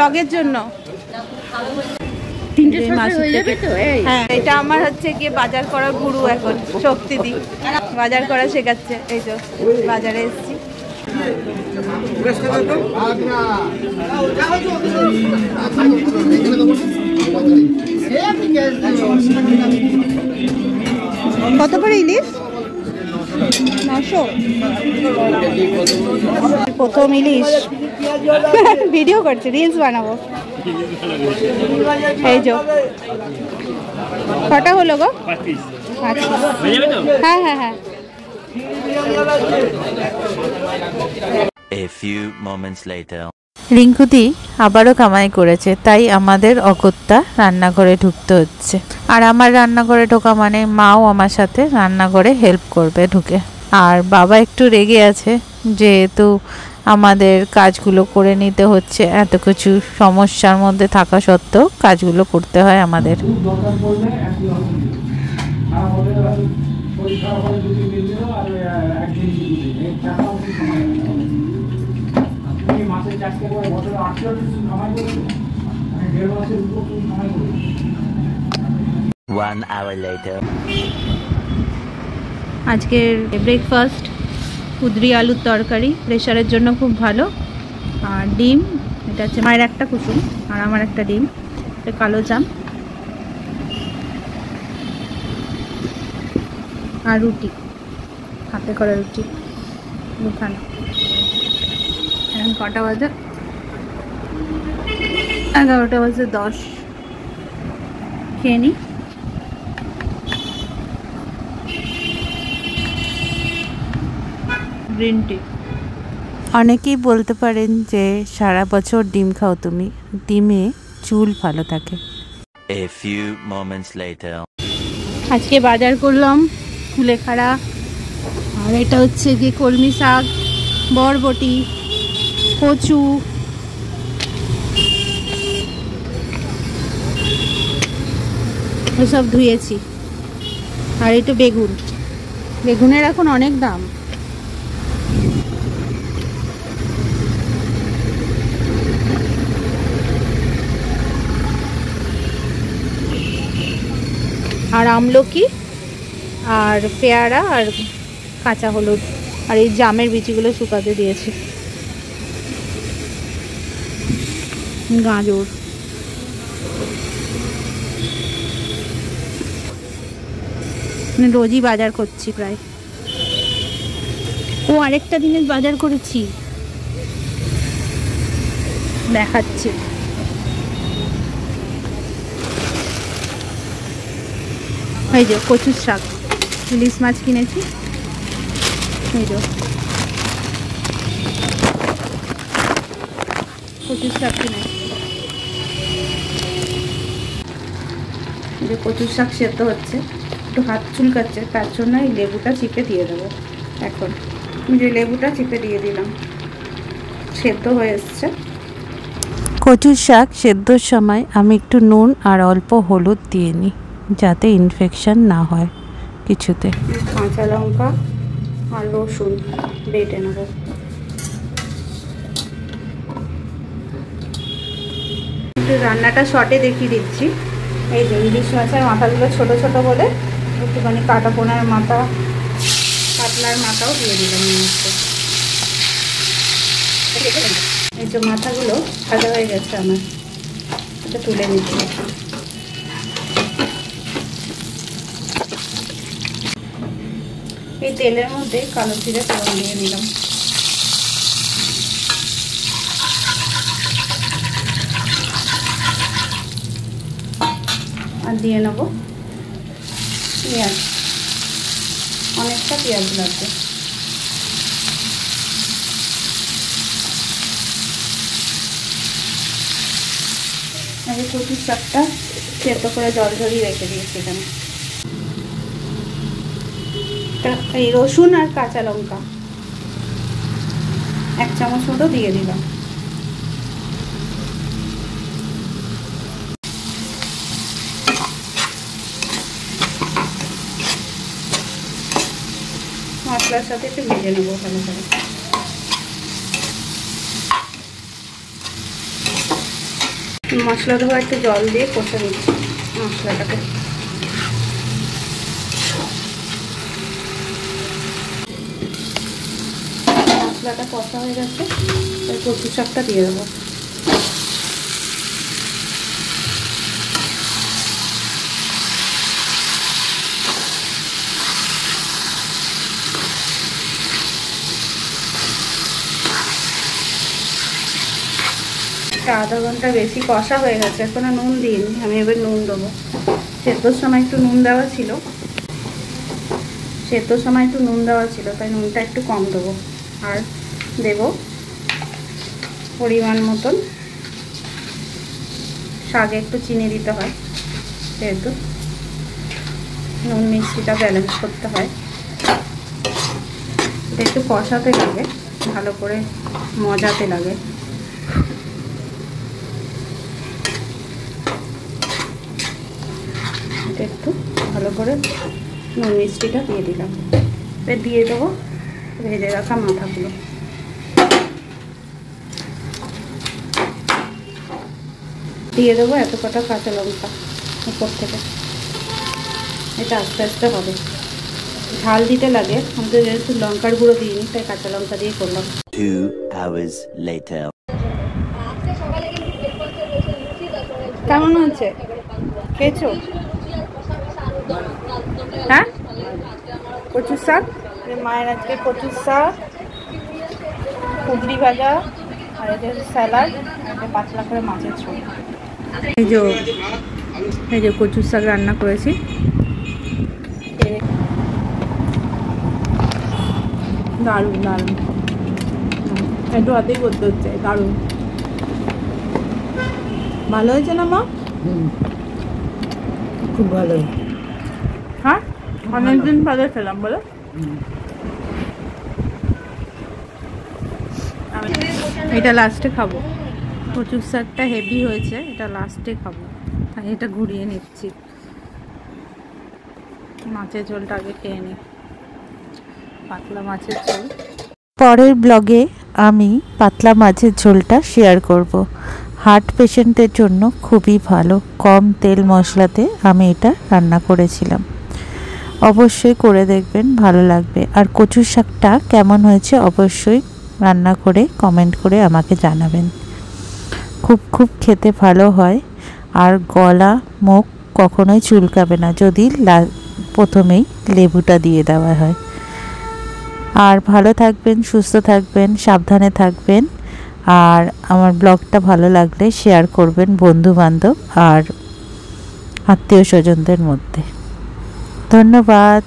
ব্লগের জন্য। হ্যাঁ, এটা আমার হচ্ছে গিয়ে বাজার করার গুরু এখন, শক্তিদি বাজার করা শেখাচ্ছে। এই তো বাজারে এসেছি। কত করে ইলিশ? 900। প্রথম ইলিশ ভিডিও করছে, রিলস বানাবো। এই যে কটা হলো গো? হ্যাঁ হ্যাঁ হ্যাঁ। A few moments later. রিঙ্কুদি আবারও কামাই করেছে, তাই আমাদের অগত্যা রান্নাঘরে ঢুকতে হচ্ছে। আর আমার রান্নাঘরে ঢোকা মানে মাও আমার সাথে রান্নাঘরে হেল্প করবে ঢুকে। আর বাবা একটু রেগে আছে, যেহেতু আমাদের কাজগুলো করে নিতে হচ্ছে, এত কিছু সমস্যার মধ্যে থাকা সত্ত্বেও কাজগুলো করতে হয় আমাদের। One hour later. আজকের ব্রেকফাস্ট কুদরি আলুর তরকারি, প্রেশারের জন্য খুব ভালো। আর ডিম, এটা হচ্ছে মায়ের একটা কুসুম আর আমার একটা ডিম, এটা কালো জাম, আর রুটি, হাতে করা রুটি দুখানা। এখন কটা বাজে? 11টা বাজে 10। খেয়ে নিই। Green tea. অনেকেই বলতে পারেন যে সারা বছর ডিম খাও তুমি, ডিমে চুল ভালো থাকে। A few moments later. আজকে বাজার করলাম কুলেখাড়া, আর এটা হচ্ছে যে কলমি শাক, বরবটি, কচু, এসব ধুয়েছি। আর এটা বেগুন, বেগুনের এখন অনেক দাম। আর আমলকি, আর পেয়ারা, আর কাঁচা হলুদ, আর এই জামের বিচিগুলো শুকাতে দিয়েছি। গাজর, রোজই বাজার করছি প্রায়। ও আরেকটা দিনের বাজার করেছি, দেখাচ্ছি। এই যে কচুর শাক, ইলিশ মাছ কিনেছি। এই যে কচুর শাক কিনেছি। যে কচুর শাক সেদ্ধ হচ্ছে, একটু হাত চুলকাচ্ছে, তার জন্য এই লেবুটা চিপে দিয়ে দেবো। এখন যে লেবুটা চিপে দিয়ে দিলাম, সেদ্ধ হয়ে এসছে। কচুর শাক সেদ্ধর সময় আমি একটু নুন আর অল্প হলুদ দিয়ে নিই, যাতে ইনফেকশন না হয় কিছুতে। কাঁচা লঙ্কা আর রসুন বেটে নেব। একটু রান্নাটা শর্টে দেখিয়ে দিচ্ছি। এই যে ইলিশ মাছের মাথাগুলো ছোট ছোট বলে একটুখানি কাটা পোনার মাথা, কাতলার মাথাও দিয়ে দিলাম। এই যে মাথাগুলো ভাজা হয়ে গেছে আমার, এটা তুলে নিচ্ছি। এই তেলের মধ্যে কালো জিরে ফোড়ন দিয়ে নিলাম। আর দিয়ে নেব পেঁয়াজ, অনেকটা পেঁয়াজ লাগবে। আগে কচুর শাকটা সেদ্ধ করে জল ঝরিয়ে রেখে দিয়েছি এখানে। এই রসুন আর কাঁচা লঙ্কা 1 চামচ মতো দিয়ে দিলাম। মশলার সাথে একটু ভেজে নেবো ভালো করে। মশলা ধোয়া একটু জল দিয়ে কষে নিচ্ছি মশলাটাকে। মশলাটা কষা হয়ে গেছে, কচু শাকটা দিয়ে দেবো। আধা ঘন্টা বেশি কষা হয়ে গেছে, এখনো নুন দিইনি, আমি এবার নুন দেবো। সেদ্ধর সময় একটু নুন দেওয়া ছিল, তাই নুনটা একটু কম দেবো। আর দেব পরিমাণ মতন, শাকে একটু চিনি দিতে হয়, যেহেতু নুন মিষ্টিটা ব্যালেন্স করতে হয়। এটা একটু কষাতে লাগে, ভালো করে মজাতে লাগে। একটু ভালো করে নুন মিষ্টিটা দিয়ে দিলাম। এবার দিয়ে দেবো ভেজে রাখা মাথাগুলো। দিয়ে দেবো এত কটা কাঁচা লঙ্কা উপর থেকে। এটা আস্তে আস্তে হবে, ঝাল দিতে লাগে, আমাদের যেহেতু লঙ্কার গুঁড়ো দিইনি তাই কাঁচা লঙ্কা দিয়ে করলাম। 2 hours later. কেমন হচ্ছে, খেয়েছো? হ্যাঁ, কচুর শাক, মায়ের আজকে কচুর শাক, কুঁদরি ভাজা, আর এদের স্যালাড, আর পাতলা করে মাছের ঝোল। এই যে কচুর শাক রান্না করেছি। দারুণ দারুণ, একটু হাতেই করতে হচ্ছে, দারুণ ভালো হয়েছে না মা? খুব ভালো। হ্যাঁ, অনেকদিন পরে খেলাম বলো। এটা লাস্টে খাবো, কচুর শাকটা হেভি হয়েছে, এটা লাস্টে খাবো, তাই এটা ঘুরিয়ে নিচ্ছি। মাছের ঝোলটা আগে খেয়ে নিই, পাতলা মাছের ঝোল। পরের ব্লগে আমি পাতলা মাছের ঝোলটা শেয়ার করব। হার্ট পেশেন্টের জন্য খুবই ভালো, কম তেল মশলাতে আমি এটা রান্না করেছিলাম। অবশ্যই করে দেখবেন, ভালো লাগবে। আর কচুর শাকটা কেমন হয়েছে অবশ্যই রান্না করে কমেন্ট করে আমাকে জানাবেন। খুব খুব খেতে ভালো হয়, আর গলা মুখ কখনোই চুলকাবে না যদি প্রথমেই লেবুটা দিয়ে দেওয়া হয়। আর ভালো থাকবেন, সুস্থ থাকবেন, সাবধানে থাকবেন। আর আমার ব্লগটা ভালো লাগলে শেয়ার করবেন বন্ধু বান্ধব আর আত্মীয় স্বজনদের মধ্যে। ধন্যবাদ,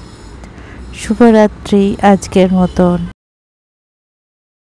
শুভরাত্রি আজকের মতন।